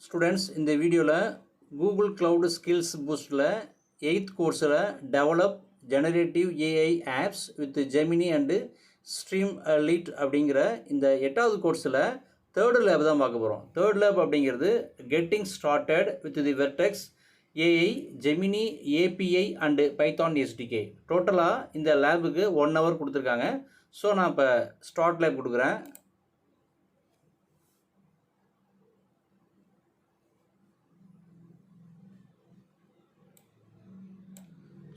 Students, இந்த வீடியோவில் Google cloud skills பூஸ்டில் 8th கோர்ஸில் develop generative AI apps with Gemini and stream lead அப்படிங்கிற இந்த 8வது கோர்ஸில் 3rd லேப் தான் பார்க்க போகிறோம். 3rd லேப் அப்படிங்கிறது getting started with the vertex AI Gemini API and Python SDK. டோட்டலாக இந்த லேபுக்கு 1 hour கொடுத்துருக்காங்க. ஸோ நான் இப்போ ஸ்டார்ட் லேப் கொடுக்குறேன்.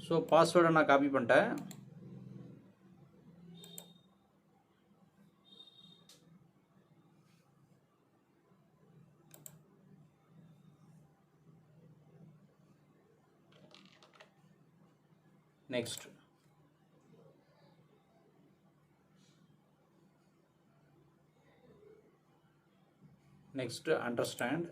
ஸோ பாஸ்வேர்டை நான் காப்பி பண்ணிட்டேன். Next understand.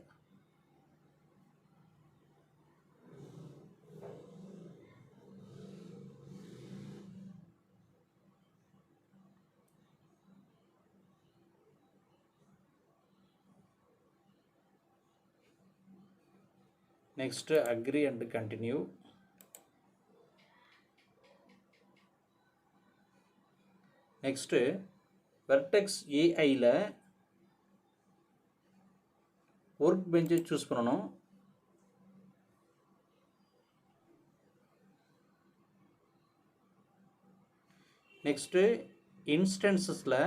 Next, agree and continue. Next, Vertex AI-ல ஒர்க் பெஞ்சை சூஸ் பண்ணணும். நெக்ஸ்ட்டு இன்ஸ்டன்ஸஸில்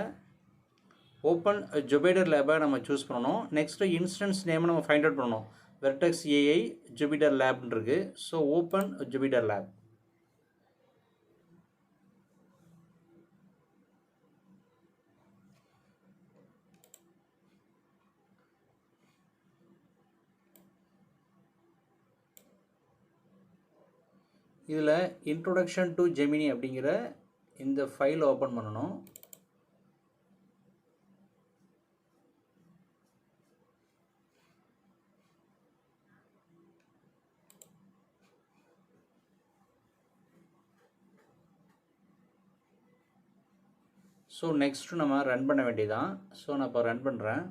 ஓப்பன் ஜுபிட்டர் லேபை நம்ம சூஸ் பண்ணணும். நெக்ஸ்ட்டு இன்ஸ்டன்ஸ் நேமை நம்ம ஃபைண்ட் அவுட் பண்ணணும். வெர்டெக்ஸ் ஏஐ ஜுபிட்டர் லேப்னு இருக்குது. So open Jupiter lab. இதில் இன்ட்ரோடக்ஷன் டு ஜெமினி அப்படிங்கிற இந்த ஃபைல் ஓப்பன் பண்ணணும். ஸோ நெக்ஸ்ட்டு நம்ம ரன் பண்ண வேண்டியதான். ஸோ நான் இப்போ ரன் பண்ணுறேன்.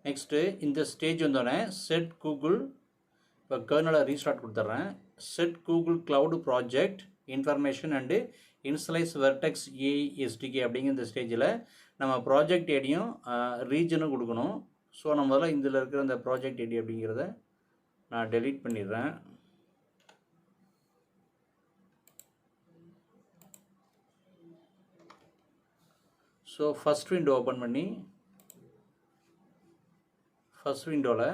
நெக்ஸ்ட்டு இந்த ஸ்டேஜ் வந்தோடனே செட் கூகுள், இப்போ கர்னலை ரீஸ்டார்ட் கொடுத்துட்றேன். Set Google cloud project information and initialize Vertex AI SDK அப்படிங்கிற இந்த ஸ்டேஜில் நம்ம ப்ராஜெக்ட் ஐடியும் ரீஜனும் கொடுக்கணும். ஸோ நம்ம முதல்ல இதில் இருக்கிற இந்த ப்ராஜெக்ட் ஐடி அப்படிங்கிறத நான் டெலீட் பண்ணிடுறேன். ஸோ ஃபஸ்ட் விண்டோ ஓப்பன் பண்ணி ஃபஸ்ட் விண்டோவில்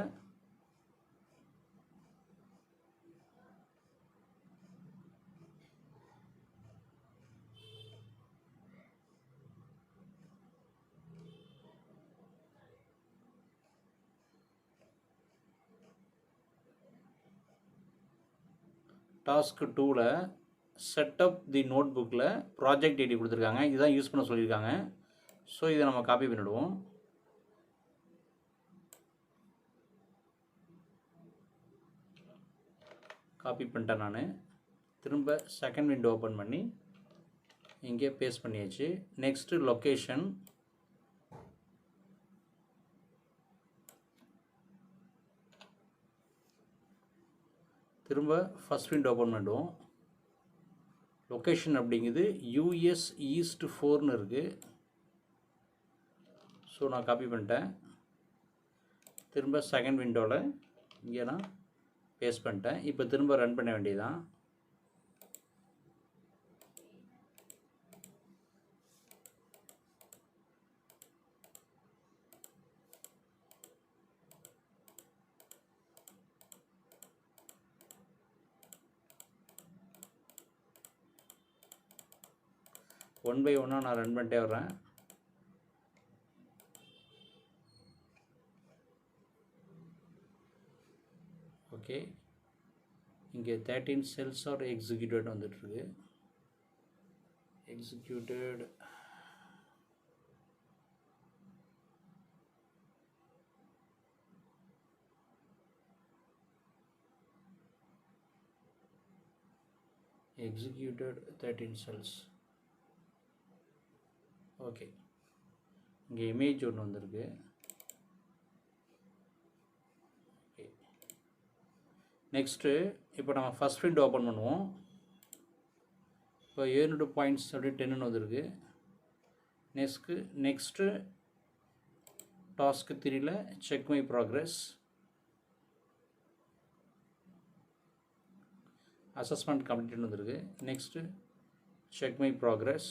டாஸ்க் 2ல் செட்டப் தி நோட் புக்கில் ப்ராஜெக்ட் ஐடி கொடுத்துருக்காங்க. இதுதான் யூஸ் பண்ண சொல்லியிருக்காங்க. ஸோ இதை நம்ம காப்பி பண்ணிவிடுவோம். காப்பி பண்ணிட்டேன் நான். திரும்ப செகண்ட் விண்டோ ஓப்பன் பண்ணி இங்கே பேஸ்ட் பண்ணியாச்சு. நெக்ஸ்ட்டு லொக்கேஷன், திரும்ப ஃபஸ்ட் விண்டோ ஓப்பன் பண்ணிடுவோம். லொக்கேஷன் அப்படிங்கிறது யூஎஸ் ஈஸ்ட் 4ன்னு இருக்குது. ஸோ நான் காப்பி பண்ணிட்டேன். திரும்ப செகண்ட் விண்டோவில் இங்கே நான் பேஸ்ட் பண்ணிட்டேன். இப்போ திரும்ப ரன் பண்ண வேண்டியதான். ஒன் பை ஒன்னாக நான் ரன் பண்ணிட்டே வர்றேன். ஓகே, இங்கே 13 cells are executed வந்துட்டுருக்கு. executed executed 13 cells. ஓகே, இங்கே இமேஜ் ஒன்று வந்திருக்கு. ஓகே, நெக்ஸ்ட்டு இப்போ நம்ம ஃபஸ்ட் விண்டோ ஓப்பன் பண்ணுவோம். இப்போ 7 பாயிண்ட்ஸ் அப்படி 10 வந்திருக்கு. நெக்ஸ்ட்டு டாஸ்க் 3ல check my progress, assessment complete வந்திருக்கு. Next check my progress,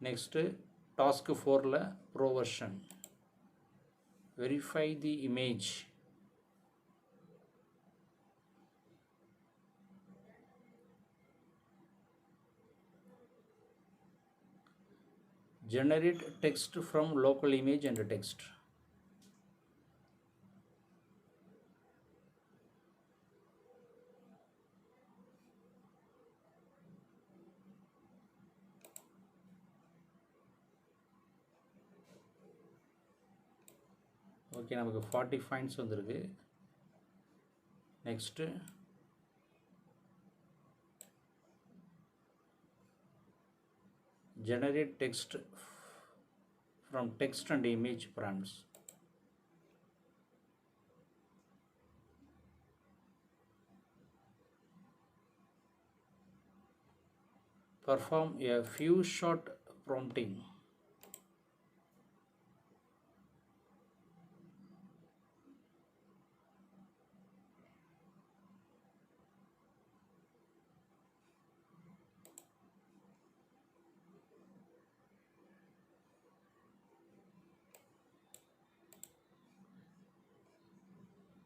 next task 4ல pro version, verify the image, generate text from local image and text. Okay, நமக்கு 40 பாயிண்ட்ஸ் வந்திருக்கு. Next generate text from text and image prompts. Perform a few short prompting.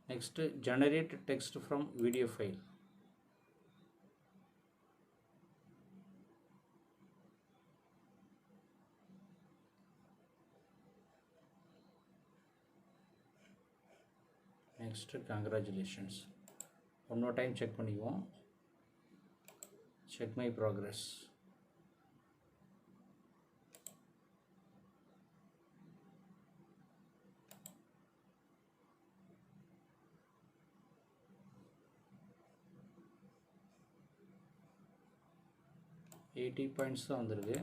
Next, generate text from video file. Next, congratulations. One more time check பண்ணிக்குவோம். Check my progress. Eighty points தான் வந்திருக்கு,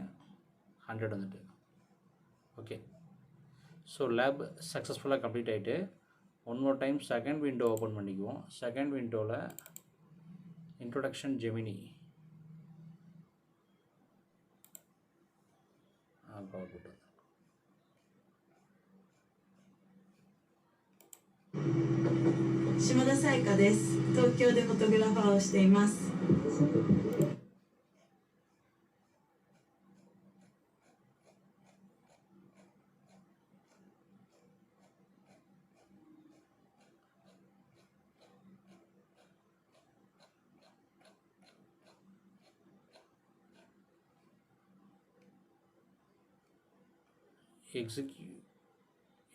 100 வந்துட்டு. Okay, so lab சக்ஸஸ்ஃபுல்லாக complete ஆகிட்டு. One more time second window open பண்ணிக்குவோம். Second விண்டோவில் introduction Gemini cover போட்டு 島田彩香です。東京でフォトグラファーをしています。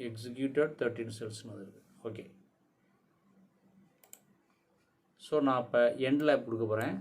executed 13 cells. Okay, so நான் இப்போ எண்ட் லேப் கொடுக்க போகிறேன்.